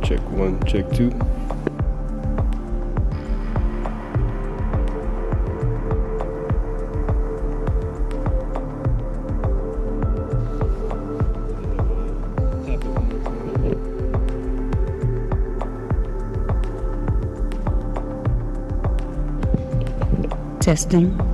Check 1, check 2. Testing.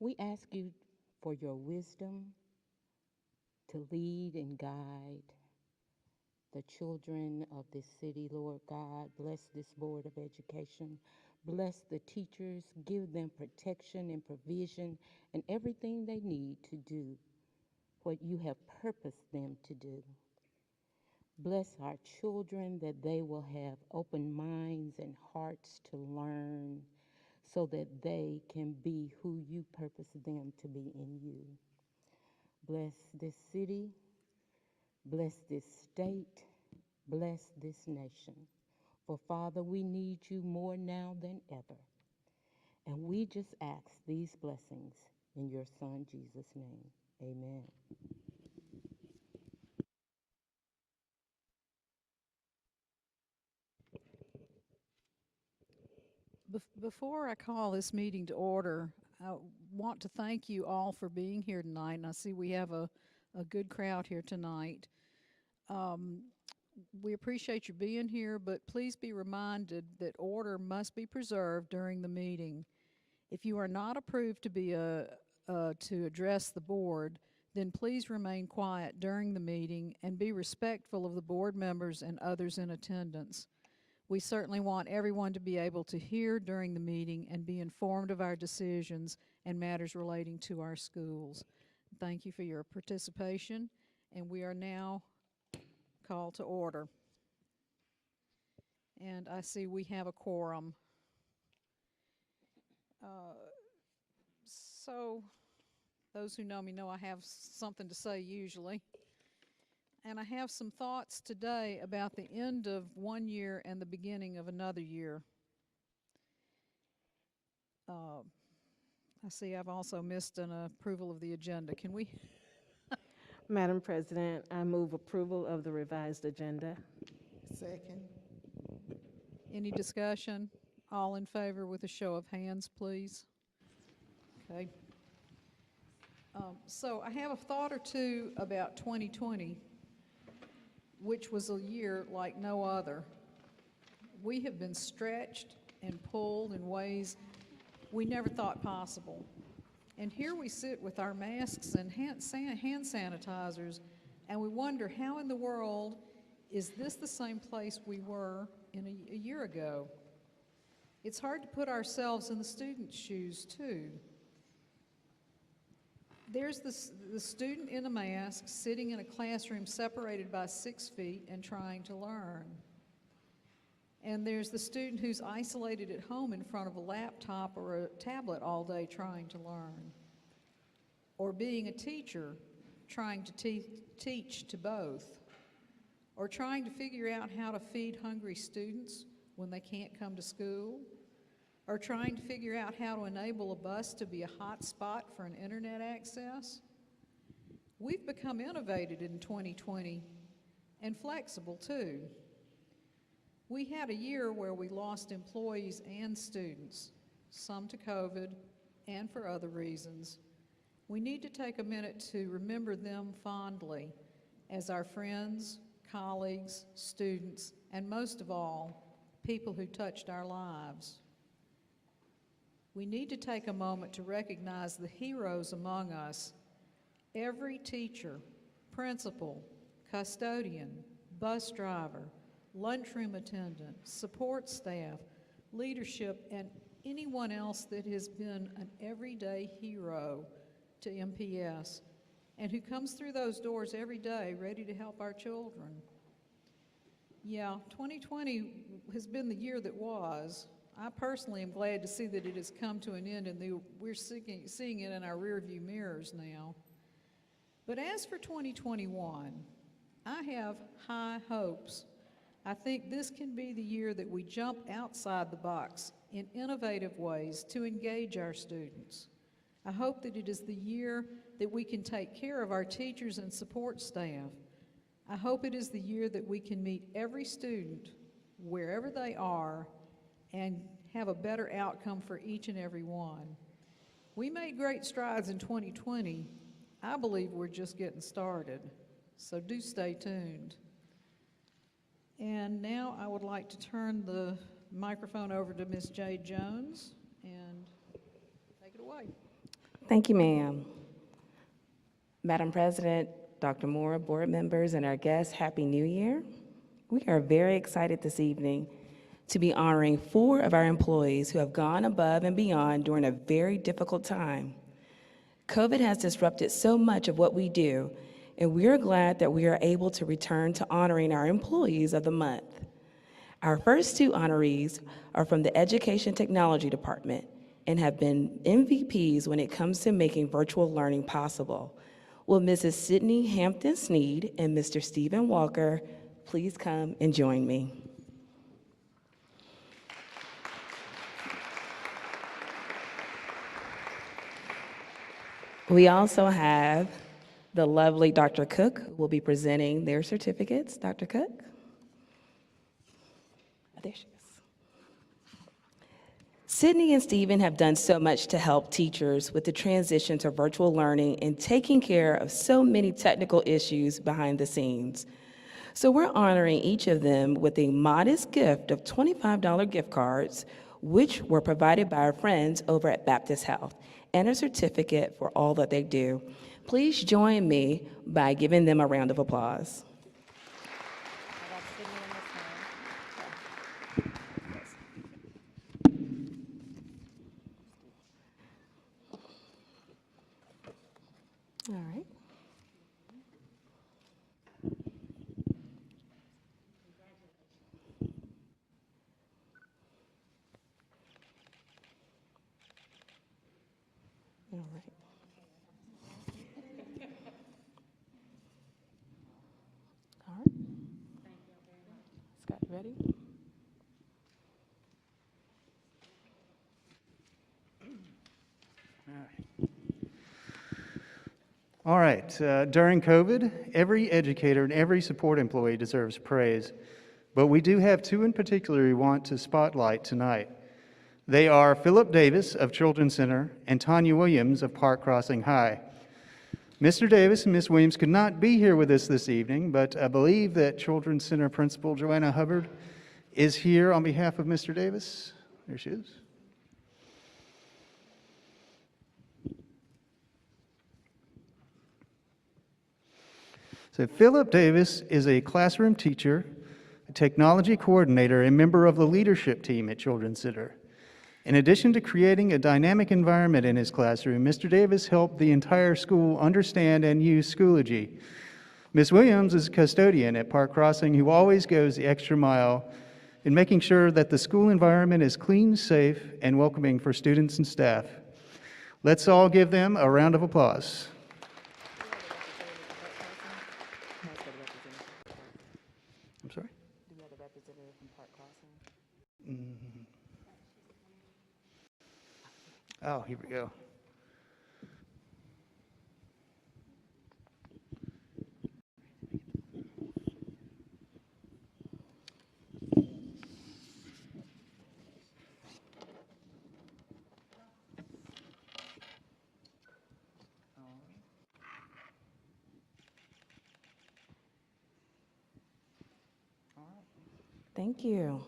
We ask you for your wisdom to lead and guide the children of this city, Lord God. Bless this Board of Education. Bless the teachers. Give them protection and provision and everything they need to do what you have purposed them to do. Bless our children that they will have open minds and hearts to learn so that they can be who you purpose them to be in you. Bless this city, bless this state, bless this nation. For Father, we need you more now than ever. And we just ask these blessings in your Son, Jesus' name. Amen. Before I call this meeting to order, I want to thank you all for being here tonight. And I see we have a good crowd here tonight. Um, we appreciate you being here, but please be reminded that order must be preserved during the meeting. If you are not approved to to address the board, then please remain quiet during the meeting and be respectful of the board members and others in attendance. We certainly want everyone to be able to hear during the meeting and be informed of our decisions and matters relating to our schools. Thank you for your participation, and we are now called to order. And I see we have a quorum. So those who know me know I have something to say usually. And I have some thoughts today about the end of one year and the beginning of another year. I see I've also missed an approval of the agenda. Can we? Madam President, I move approval of the revised agenda. Second. Any discussion? All in favor with a show of hands, please. Okay. So I have a thought or two about 2020, which was a year like no other. We have been stretched and pulled in ways we never thought possible. And here we sit with our masks and hand sanitizers, and we wonder how in the world is this the same place we were in a year ago? It's hard to put ourselves in the student's shoes, too. There's the student in a mask sitting in a classroom separated by 6 feet and trying to learn. And there's the student who's isolated at home in front of a laptop or a tablet all day trying to learn. Or being a teacher trying to teach to both. Or trying to figure out how to feed hungry students when they can't come to school. Or trying to figure out how to enable a bus to be a hot spot for an internet access. We've become innovative in 2020 and flexible too. We had a year where we lost employees and students, some to COVID and for other reasons. We need to take a minute to remember them fondly as our friends, colleagues, students, and most of all, people who touched our lives. We need to take a moment to recognize the heroes among us. Every teacher, principal, custodian, bus driver, lunchroom attendant, support staff, leadership, and anyone else that has been an everyday hero to MPS and who comes through those doors every day ready to help our children. Yeah, 2020 has been the year that was. I personally am glad to see that it has come to an end and we're seeing it in our rearview mirrors now. But as for 2021, I have high hopes. I think this can be the year that we jump outside the box in innovative ways to engage our students. I hope that it is the year that we can take care of our teachers and support staff. I hope it is the year that we can meet every student wherever they are and have a better outcome for each and every one. We made great strides in 2020. I believe we're just getting started, so do stay tuned. And now I would like to turn the microphone over to Ms. Jade Jones and take it away. Thank you, ma'am. Madam President, Dr. Moore, board members, and our guests, Happy New Year. We are very excited this evening to be honoring 4 of our employees who have gone above and beyond during a very difficult time. COVID has disrupted so much of what we do, and we are glad that we are able to return to honoring our employees of the month. Our first 2 honorees are from the Education Technology Department and have been MVPs when it comes to making virtual learning possible. Will Mrs. Sydney Hampton Sneed and Mr. Stephen Walker please come and join me? We also have the lovely Dr. Cook who will be presenting their certificates. Dr. Cook? Oh, there she is. Sydney and Stephen have done so much to help teachers with the transition to virtual learning and taking care of so many technical issues behind the scenes. So we're honoring each of them with a modest gift of $25 gift cards, which were provided by our friends over at Baptist Health, and a certificate for all that they do. Please join me by giving them a round of applause. All right. All right. All right. Scott, you ready? All right. During COVID, every educator and every support employee deserves praise, but we do have 2 in particular we want to spotlight tonight. They are Philip Davis of Children's Center and Tanya Williams of Park Crossing High. Mr. Davis and Ms. Williams could not be here with us this evening, but I believe that Children's Center Principal Joanna Hubbard is here on behalf of Mr. Davis. There she is. So Philip Davis is a classroom teacher, a technology coordinator, and member of the leadership team at Children's Center. In addition to creating a dynamic environment in his classroom, Mr. Davis helped the entire school understand and use Schoology. Ms. Williams is a custodian at Park Crossing who always goes the extra mile in making sure that the school environment is clean, safe, and welcoming for students and staff. Let's all give them a round of applause. I'm sorry? Do we have a representative from Park Crossing? Oh, here we go. Thank you.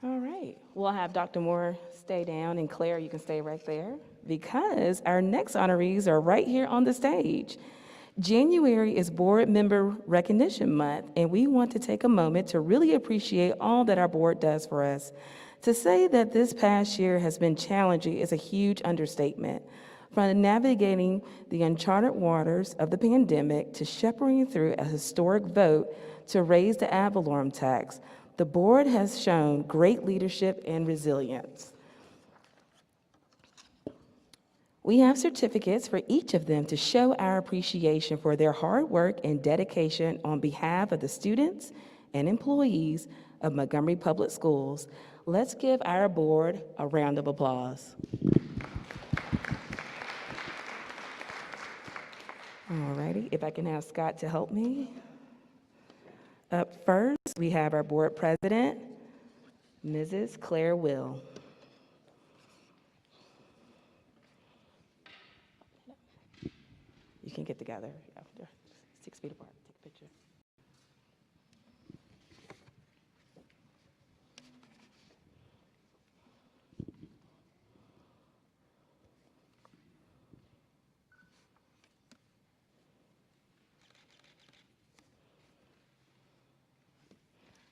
All right, we'll have Dr. Moore stay down, and Claire, you can stay right there, because our next honorees are right here on the stage. January is Board Member Recognition Month, and we want to take a moment to really appreciate all that our board does for us. To say that this past year has been challenging is a huge understatement. From navigating the uncharted waters of the pandemic to shepherding through a historic vote to raise the ad valorem tax, the board has shown great leadership and resilience. We have certificates for each of them to show our appreciation for their hard work and dedication on behalf of the students and employees of Montgomery Public Schools. Let's give our board a round of applause. All righty, if I can have Scott to help me. Up first, we have our board president, Mrs. Claire Will. You can get together after 6 feet apart. Take a picture.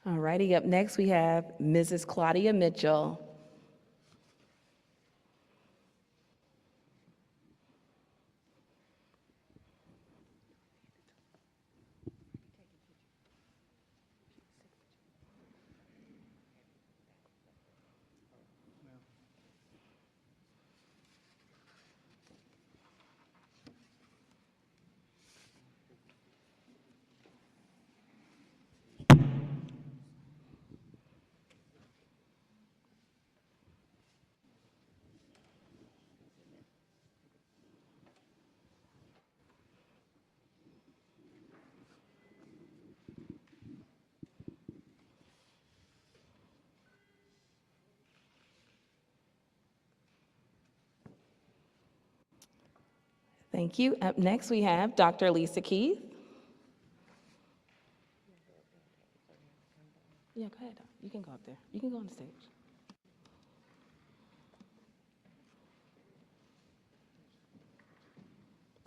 All righty, up next we have Mrs. Claudia Mitchell. Thank you. Up next we have Dr. Lisa Keith. Yeah, go ahead. You can go up there. You can go on the stage.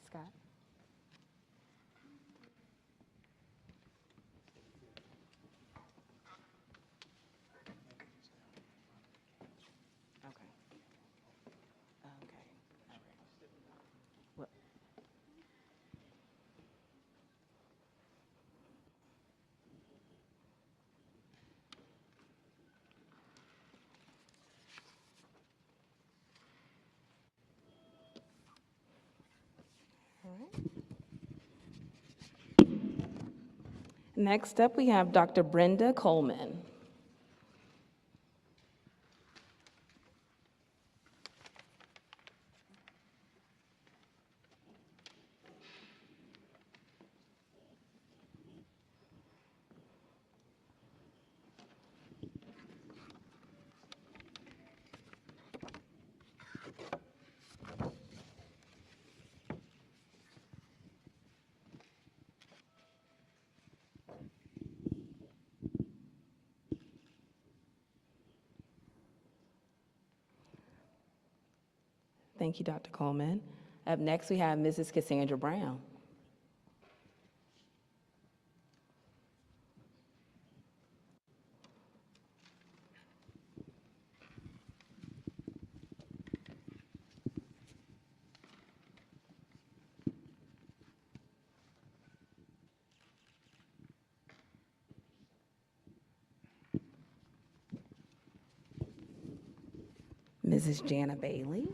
Scott? Okay. Okay. All right. Well, all right. Next up, we have Dr. Brenda Coleman. Thank you, Dr. Coleman. Up next, we have Mrs. Cassandra Brown. Mrs. Jana Bailey.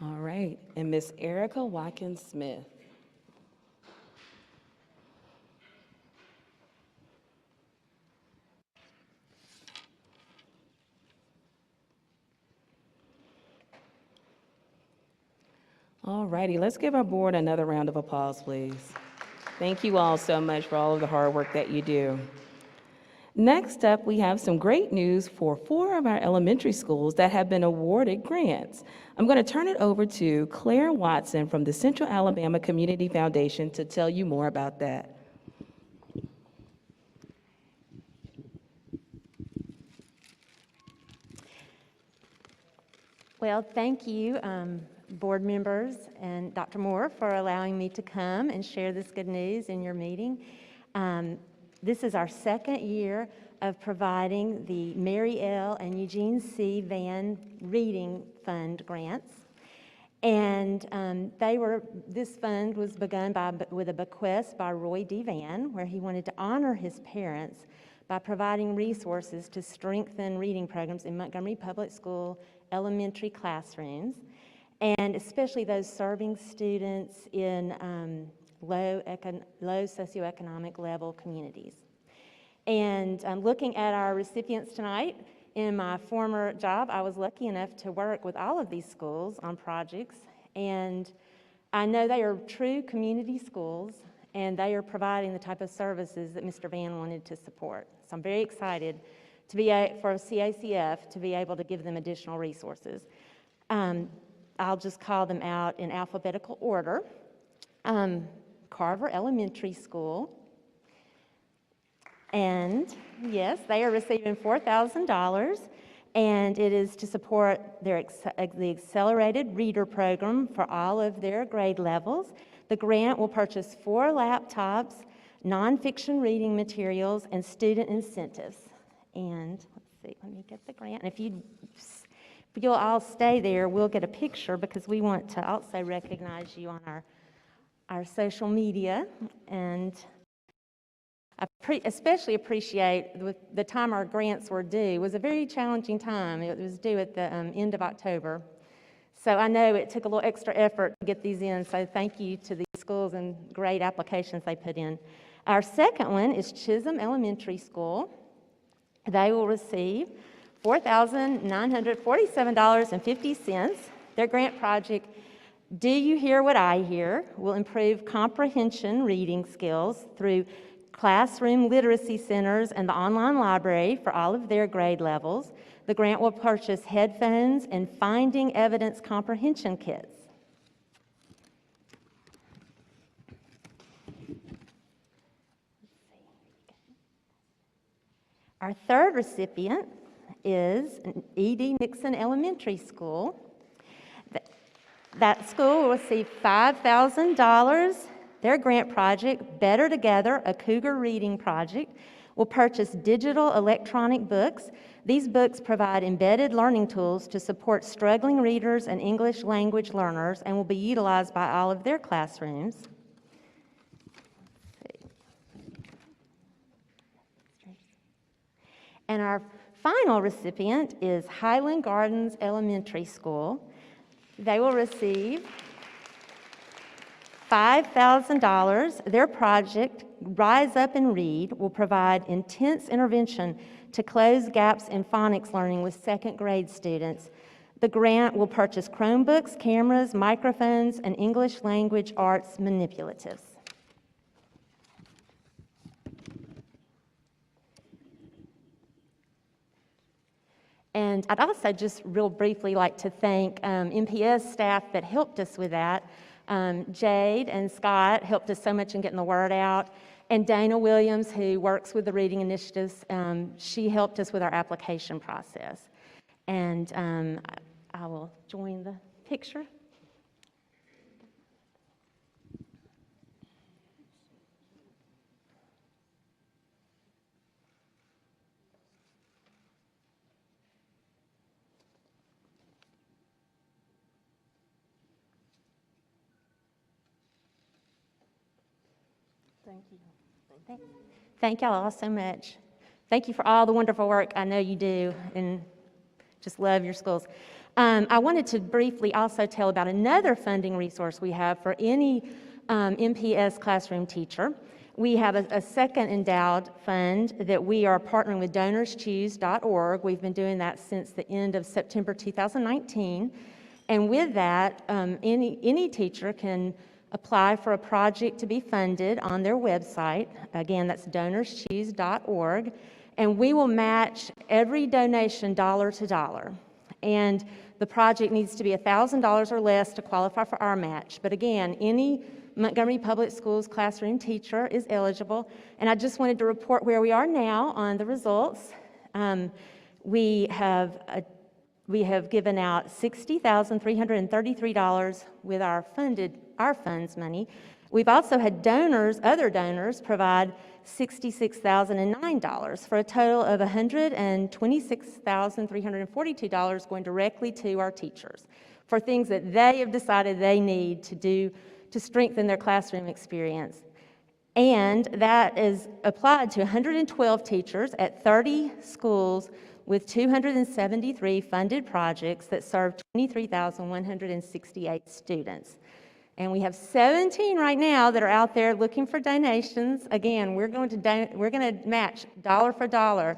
All right, and Miss Erica Watkins Smith. All righty, let's give our board another round of applause, please. Thank you all so much for all of the hard work that you do. Next up, we have some great news for 4 of our elementary schools that have been awarded grants. I'm going to turn it over to Claire Watson from the Central Alabama Community Foundation to tell you more about that. Well, thank you, board members and Dr. Moore, for allowing me to come and share this good news in your meeting. This is our 2nd year of providing the Mary L. and Eugene C. Van Reading Fund grants. And this fund was begun with a bequest by Roy D. Van, where he wanted to honor his parents by providing resources to strengthen reading programs in Montgomery Public School elementary classrooms, and especially those serving students in low socioeconomic level communities. And looking at our recipients tonight, in my former job, I was lucky enough to work with all of these schools on projects, and I know they are true community schools, and they are providing the type of services that Mr. Van wanted to support. So I'm very excited to be for CACF to be able to give them additional resources. I'll just call them out in alphabetical order. Carver Elementary School, And yes, they are receiving $4,000, and it is to support the accelerated reader program for all of their grade levels. The grant will purchase 4 laptops, nonfiction reading materials, and student incentives. And let's see, let me get the grant. And if you'll all stay there, we'll get a picture because we want to also recognize you on our social media. And I especially appreciate the time our grants were due. It was a very challenging time. It was due at the end of October. So I know it took a little extra effort to get these in, so thank you to these schools and great applications they put in. Our second one is Chisholm Elementary School. They will receive $4,947.50. Their grant project, Do You Hear What I Hear?, will improve comprehension reading skills through classroom literacy centers and the online library for all of their grade levels. The grant will purchase headphones and finding evidence comprehension kits. Our third recipient is E.D. Nixon Elementary School. That school will receive $5,000. Their grant project, Better Together, a Cougar Reading Project, will purchase digital electronic books. These books provide embedded learning tools to support struggling readers and English language learners and will be utilized by all of their classrooms. And our final recipient is Highland Gardens Elementary School. They will receive $5,000. Their project, Rise Up and Read, will provide intense intervention to close gaps in phonics learning with second grade students. The grant will purchase Chromebooks, cameras, microphones, and English language arts manipulatives. And I'd also just real briefly like to thank MPS staff that helped us with that. Jade and Scott helped us so much in getting the word out. And Dana Williams, who works with the reading initiatives, she helped us with our application process. And I will join the picture. Thank you. Thank y'all all so much. Thank you for all the wonderful work I know you do and just love your schools. I wanted to briefly also tell about another funding resource we have for any MPS classroom teacher. We have a second endowed fund that we are partnering with DonorsChoose.org. We've been doing that since the end of September 2019. And with that, any teacher can apply for a project to be funded on their website. Again, that's DonorsChoose.org. And we will match every donation dollar to dollar. And the project needs to be $1,000 or less to qualify for our match. But again, any Montgomery Public Schools classroom teacher is eligible. And I just wanted to report where we are now on the results. We have given out $60,333 with our funds money. We've also had other donors provide $66,009 for a total of $126,342 going directly to our teachers for things that they have decided they need to do to strengthen their classroom experience. And that is applied to 112 teachers at 30 schools with 273 funded projects that serve 23,168 students. And we have 17 right now that are out there looking for donations. Again, we're going to match dollar for dollar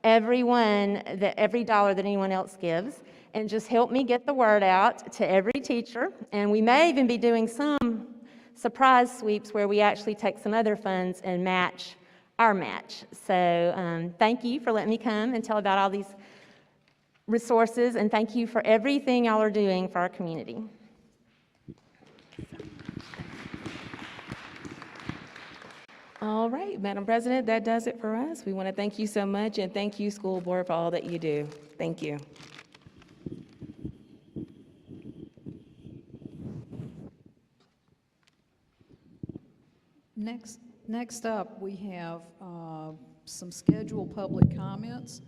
every dollar that anyone else gives, and just help me get the word out to every teacher. And we may even be doing some surprise sweeps where we actually take some other funds and match our match. So thank you for letting me come and tell about all these resources, and thank you for everything y'all are doing for our community. All right, Madam President, that does it for us. We want to thank you so much, and thank you, school board, for all that you do. Thank you. Next up, we have some scheduled public comments.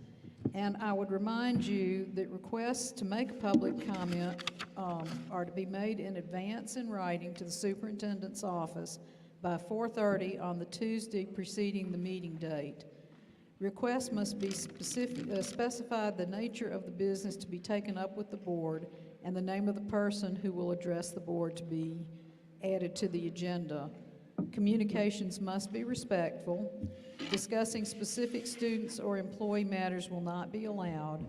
And I would remind you that requests to make a public comment are to be made in advance in writing to the superintendent's office by 4:30 on the Tuesday preceding the meeting date. Requests must be specify the nature of the business to be taken up with the board and the name of the person who will address the board to be added to the agenda. Communications must be respectful. Discussing specific students or employee matters will not be allowed.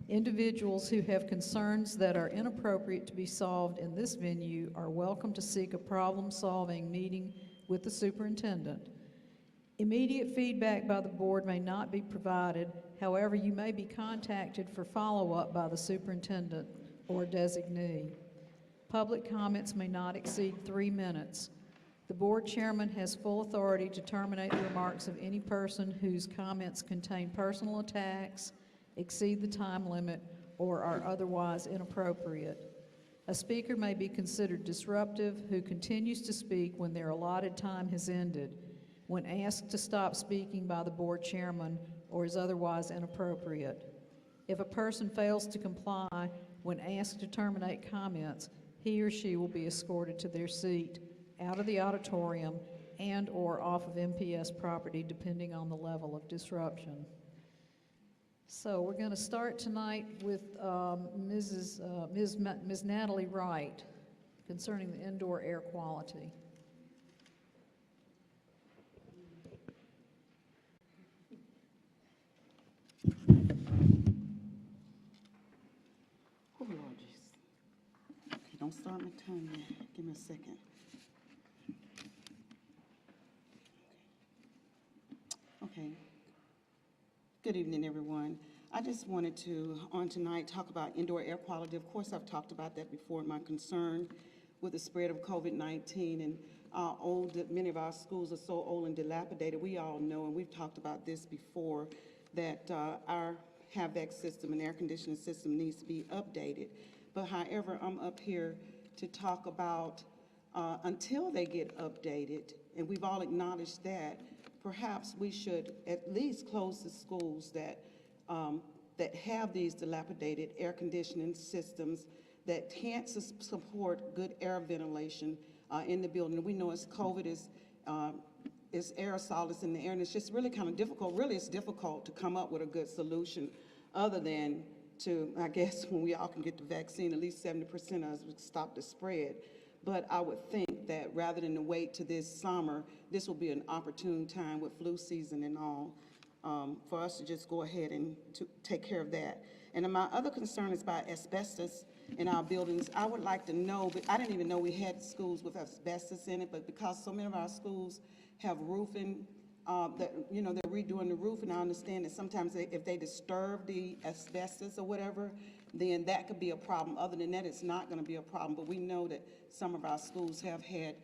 Individuals who have concerns that are inappropriate to be solved in this venue are welcome to seek a problem-solving meeting with the superintendent. Immediate feedback by the board may not be provided. However, you may be contacted for follow-up by the superintendent or designee. Public comments may not exceed 3 minutes. The board chairman has full authority to terminate the remarks of any person whose comments contain personal attacks, exceed the time limit, or are otherwise inappropriate. A speaker may be considered disruptive who continues to speak when their allotted time has ended, when asked to stop speaking by the board chairman, or is otherwise inappropriate. If a person fails to comply when asked to terminate comments, he or she will be escorted to their seat, out of the auditorium, and or off of MPS property, depending on the level of disruption. So we're going to start tonight with Ms. Natalie Wright concerning the indoor air quality. Oh, Lord, Jesus. Okay, don't start my time yet. Give me a second. Okay. Good evening, everyone. I just wanted to, on tonight, talk about indoor air quality. Of course, I've talked about that before, my concern with the spread of COVID-19 and many of our schools are so old and dilapidated. We all know, and we've talked about this before, that our HVAC system and air conditioning system needs to be updated. But however, I'm up here to talk about until they get updated, and we've all acknowledged that, perhaps we should at least close the schools that that have these dilapidated air conditioning systems that can't support good air ventilation in the building. We know as COVID is aerosols in the air, and it's just really kind of difficult. Really, it's difficult to come up with a good solution other than to, I guess, when we all can get the vaccine, at least 70% of us would stop the spread. But I would think that rather than to wait to this summer, this will be an opportune time with flu season and all for us to just go ahead and to take care of that. And my other concern is about asbestos in our buildings. I would like to know, but I didn't even know we had schools with asbestos in it, but because so many of our schools have roofing, that, you know, they're redoing the roof, and I understand that sometimes if they disturb the asbestos or whatever, then that could be a problem. Other than that, it's not going to be a problem. But we know that some of our schools have had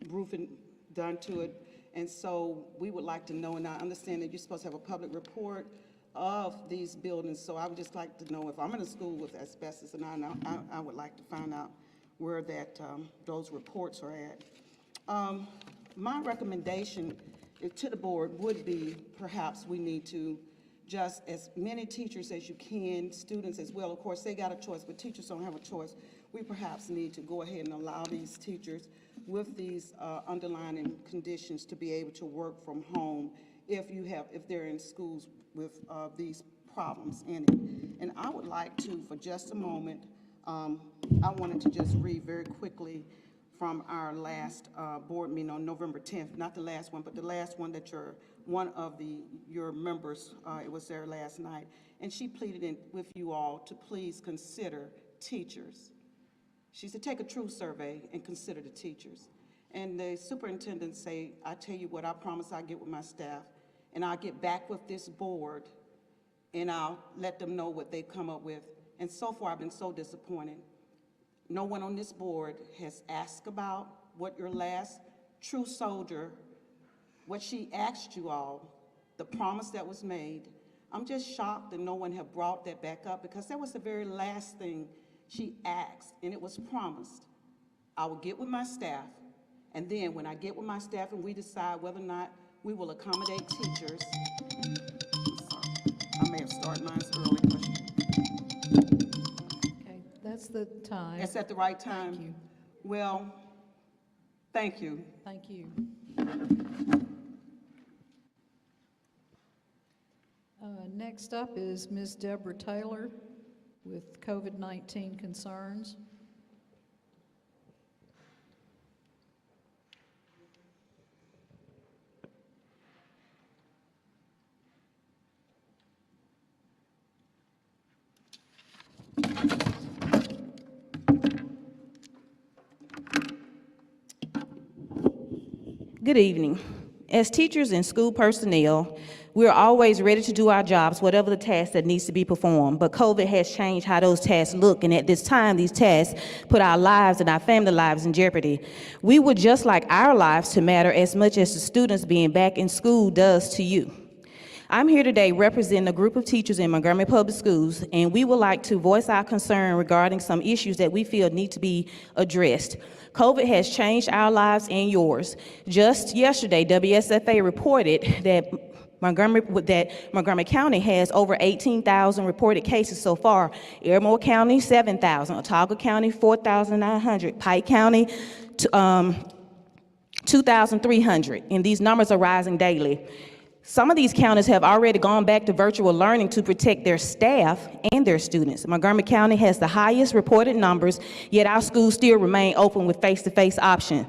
roofing done to it, and so we would like to know, and I understand that you're supposed to have a public report of these buildings, so I would just like to know if I'm in a school with asbestos, and I would like to find out where that those reports are at. My recommendation to the board would be perhaps we need to just as many teachers as you can, students as well. Of course, they got a choice, but teachers don't have a choice. We perhaps need to go ahead and allow these teachers with these underlying conditions to be able to work from home if they're in schools with these problems in it. And I would like to, for just a moment, I wanted to just read very quickly from our last board meeting on November 10th, not the last one, but the last one that one of your members, it was there last night, and she pleaded with you all to please consider teachers. She said, take a true survey and consider the teachers. And the superintendent say, I tell you what, I promise I'll get with my staff, and I'll get back with this board, and I'll let them know what they've come up with. And so far, I've been so disappointed. No one on this board has asked about what your last true soldier what she asked you all, the promise that was made. I'm just shocked that no one have brought that back up, because that was the very last thing she asked, and it was promised. I will get with my staff, and then when I get with my staff and we decide whether or not we will accommodate teachers. I'm sorry, I may have started mine early. Okay, that's the time. It's at the right time? Thank you. Well, thank you. Thank you. Next up is Ms. Deborah Taylor with COVID-19 concerns. Good evening. As teachers and school personnel, we're always ready to do our jobs, whatever the task that needs to be performed. But COVID has changed how those tasks look, and at this time, these tasks put our lives and our family lives in jeopardy. We would just like our lives to matter as much as the students being back in school does to you. I'm here today representing a group of teachers in Montgomery Public Schools, and we would like to voice our concern regarding some issues that we feel need to be addressed. COVID has changed our lives and yours. Just yesterday, WSFA reported that Montgomery County has over 18,000 reported cases so far. Airmore County, 7,000. Otago County, 4,900. Pike County, 2,300. And these numbers are rising daily. Some of these counties have already gone back to virtual learning to protect their staff and their students. Montgomery County has the highest reported numbers, yet our schools still remain open with face-to-face option.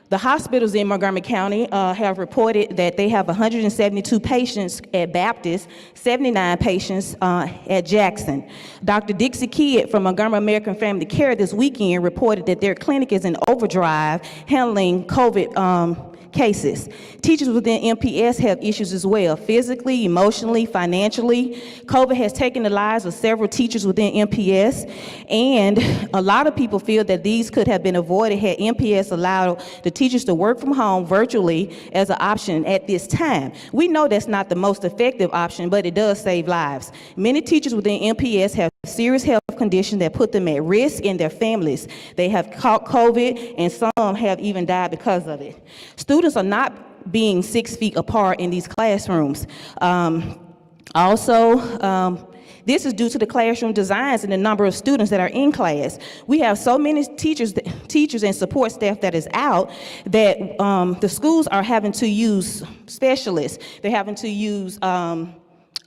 The hospitals in Montgomery County have reported that they have 172 patients at Baptist, 79 patients at Jackson. Dr. Dixie Kidd from Montgomery American Family Care this weekend reported that their clinic is in overdrive handling COVID cases. Teachers within MPS have issues as well, physically, emotionally, financially. COVID has taken the lives of several teachers within MPS, and a lot of people feel that these could have been avoided had MPS allowed the teachers to work from home virtually as an option at this time. We know that's not the most effective option, but it does save lives. Many teachers within MPS have serious health conditions that put them at risk and their families. They have caught COVID, and some have even died because of it. Students are not being 6 feet apart in these classrooms. This is due to the classroom designs and the number of students that are in class. We have so many teachers and support staff that is out that the schools are having to use specialists. They're having to use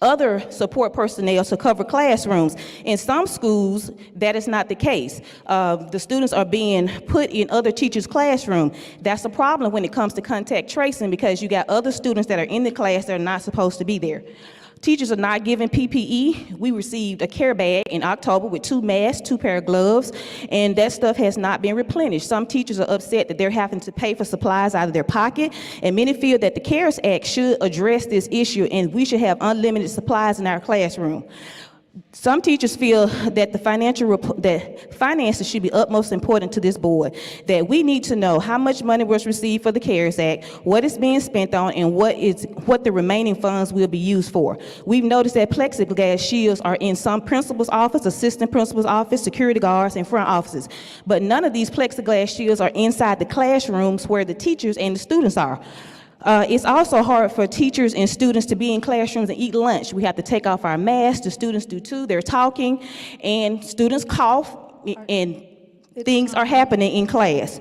other support personnel to cover classrooms. In some schools, that is not the case. The students are being put in other teachers' classroom. That's a problem when it comes to contact tracing, because you got other students that are in the class that are not supposed to be there. Teachers are not given PPE. We received a care bag in October with 2 masks, 2 pair of gloves, and that stuff has not been replenished. Some teachers are upset that they're having to pay for supplies out of their pocket, and many feel that the CARES Act should address this issue and we should have unlimited supplies in our classroom. Some teachers feel that that finances should be utmost important to this board, that we need to know how much money was received for the CARES Act, what is being spent on, and what the remaining funds will be used for. We've noticed that plexiglass shields are in some principal's office, assistant principal's office, security guards, and front offices, but none of these plexiglass shields are inside the classrooms where the teachers and the students are. It's also hard for teachers and students to be in classrooms and eat lunch. We have to take off our masks. The students do too. They're talking, and students cough, and things are happening in class.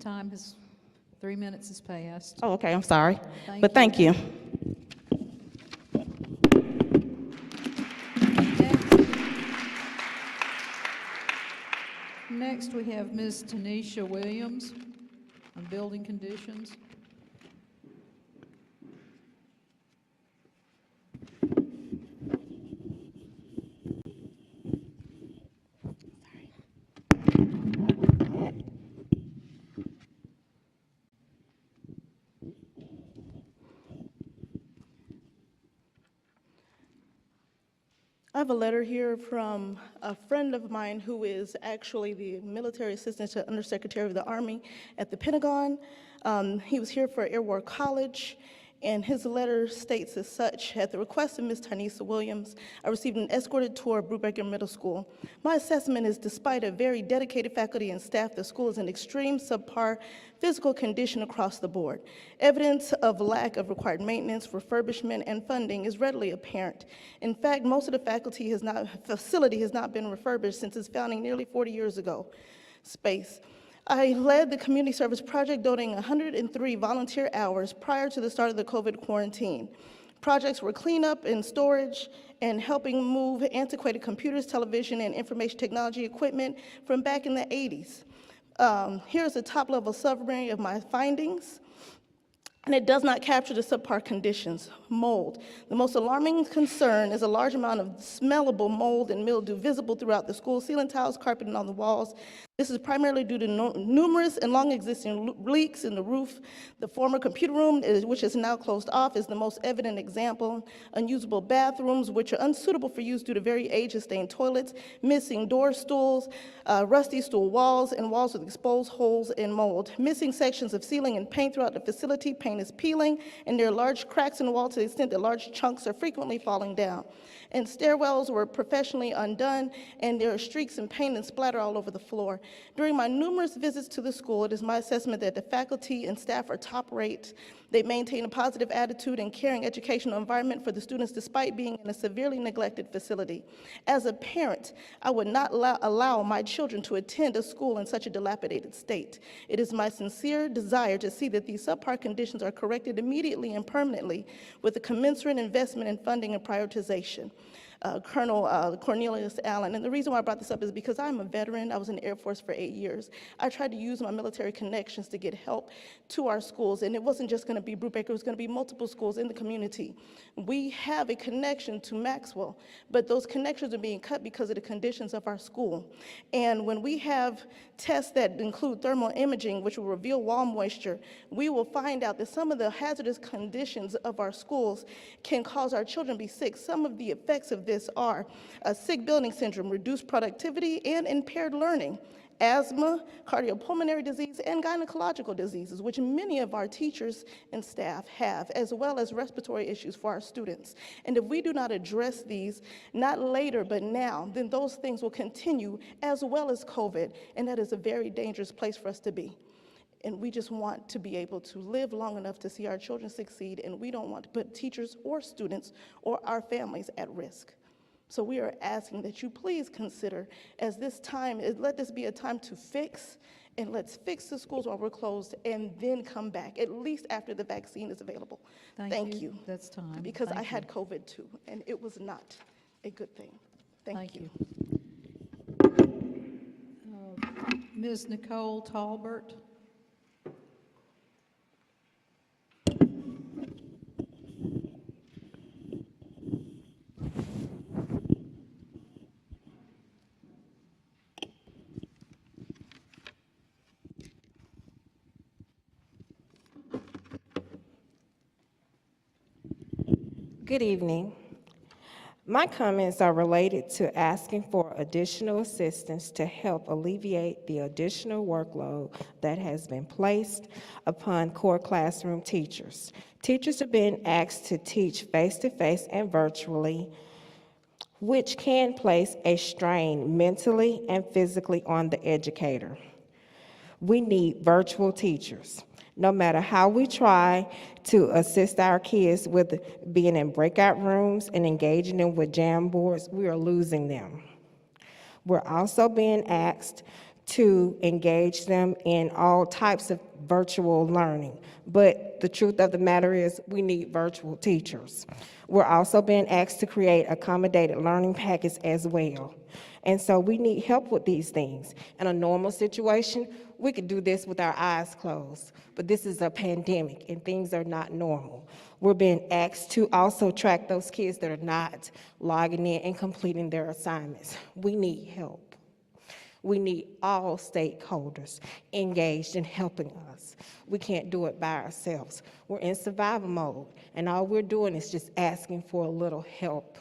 Time has, 3 minutes has passed. Oh, okay, I'm sorry. But thank you. Next, we have Ms. Tanisha Williams on building conditions. I have a letter here from a friend of mine who is actually the military assistant to Undersecretary of the Army at the Pentagon. He was here for Air War College, and his letter states as such: at the request of Ms. Tanisa Williams, I received an escorted tour of Brubaker Middle School. My assessment is, despite a very dedicated faculty and staff, the school is in extreme subpar physical condition across the board. Evidence of lack of required maintenance, refurbishment, and funding is readily apparent. In fact, most of the facility has not been refurbished since its founding nearly 40 years ago. Space. I led the community service project, donating 103 volunteer hours prior to the start of the COVID quarantine. Projects were cleanup and storage and helping move antiquated computers, television, and information technology equipment from back in the 80s. Here's a top-level summary of my findings, and it does not capture the subpar conditions. Mold. The most alarming concern is a large amount of smellable mold and mildew visible throughout the school, ceiling tiles, carpet, and on the walls. This is primarily due to numerous and long-existing leaks in the roof. The former computer room, which is now closed off, is the most evident example. Unusable bathrooms, which are unsuitable for use due to very age and stained toilets, missing door stools, rusty stool walls, and walls with exposed holes and mold. Missing sections of ceiling and paint throughout the facility. Paint is peeling, and there are large cracks in the wall to the extent that large chunks are frequently falling down. And stairwells were professionally undone, and there are streaks and paint and splatter all over the floor. During my numerous visits to the school, it is my assessment that the faculty and staff are top rate. They maintain a positive attitude and caring educational environment for the students despite being in a severely neglected facility. As a parent, I would not allow my children to attend a school in such a dilapidated state. It is my sincere desire to see that these subpar conditions are corrected immediately and permanently with a commensurate investment in funding and prioritization. Colonel Cornelius Allen. And the reason why I brought this up is because I'm a veteran. I was in the Air Force for 8 years. I tried to use my military connections to get help to our schools, and it wasn't just going to be Brubaker, it was going to be multiple schools in the community. We have a connection to Maxwell, but those connections are being cut because of the conditions of our school. And when we have tests that include thermal imaging, which will reveal wall moisture, we will find out that some of the hazardous conditions of our schools can cause our children to be sick. Some of the effects of this are a sick building syndrome, reduced productivity, and impaired learning, asthma, cardiopulmonary disease, and gynecological diseases, which many of our teachers and staff have, as well as respiratory issues for our students. And if we do not address these, not later, but now, then those things will continue, as well as COVID, and that is a very dangerous place for us to be. And we just want to be able to live long enough to see our children succeed, and we don't want to put teachers or students or our families at risk. So we are asking that you please consider, as this time, let this be a time to fix, and let's fix the schools while we're closed, and then come back, at least after the vaccine is available. Thank you. That's time. Because Thank I you. had COVID too, and it was not a good thing. Thank you. Ms. Nicole Talbert. Good evening. My comments are related to asking for additional assistance to help alleviate the additional workload that has been placed upon core classroom teachers. Teachers are being asked to teach face-to-face and virtually, which can place a strain mentally and physically on the educator. We need virtual teachers. No matter how we try to assist our kids with being in breakout rooms and engaging them with jam boards, we are losing them. We're also being asked to engage them in all types of virtual learning. But the truth of the matter is we need virtual teachers. We're also being asked to create accommodated learning packets as well. And so we need help with these things. In a normal situation, we could do this with our eyes closed, but this is a pandemic and things are not normal. We're being asked to also track those kids that are not logging in and completing their assignments. We need help. We need all stakeholders engaged in helping us. We can't do it by ourselves. We're in survival mode, and all we're doing is just asking for a little help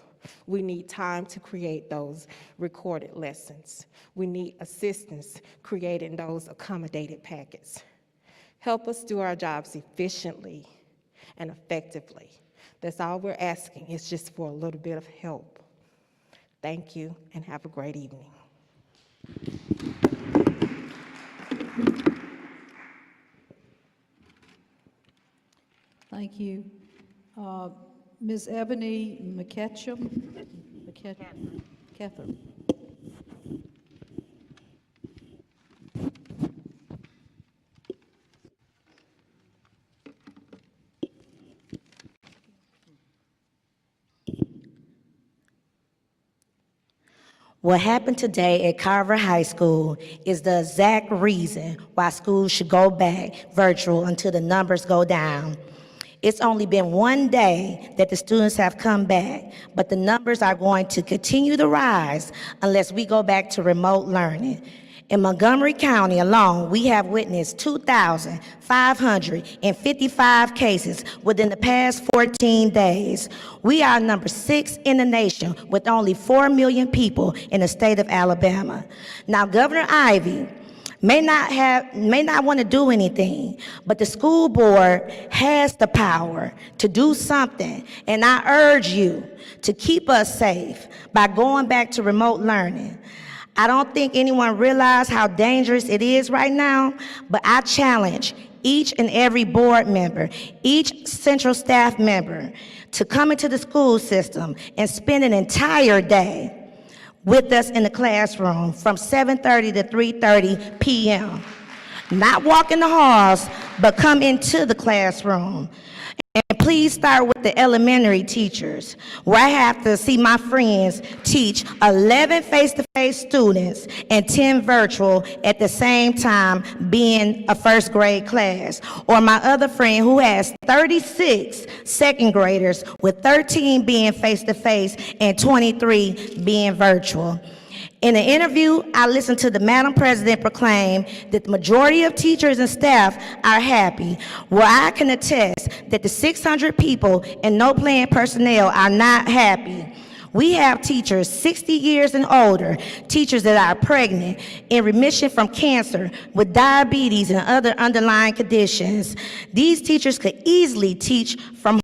We need time to create those recorded lessons. We need assistance creating those accommodated packets. Help us do our jobs efficiently and effectively. That's all we're asking. It's just for a little bit of help. Thank you, and have a great evening. Thank you. Ms. Ebony McKetchum? Catherine. What happened today at Carver High School is the exact reason why schools should go back virtual until the numbers go down. It's only been one day that the students have come back, but the numbers are going to continue to rise unless we go back to remote learning. In Montgomery County alone, we have witnessed 2,555 cases within the past 14 days. We are number 6 in the nation with only 4 million people in the state of Alabama. Now, Governor Ivey may not want to do anything, but the school board has the power to do something, and I urge you to keep us safe by going back to remote learning. I don't think anyone realizes how dangerous it is right now, but I challenge each and every board member, each central staff member to come into the school system and spend an entire day with us in the classroom from 7:30 to 3:30 p.m. Not walk in the halls, but come into the classroom. And please start with the elementary teachers, where I have to see my friends teach 11 face-to-face students and 10 virtual at the same time being a first grade class. Or my other friend who has 36 second graders with 13 being face-to-face and 23 being virtual. In an interview, I listened to the Madam President proclaim that the majority of teachers and staff are happy. Well, I can attest that the 600 people and no plan personnel are not happy. We have teachers 60 years and older, teachers that are pregnant, in remission from cancer, with diabetes and other underlying conditions. These teachers could easily teach from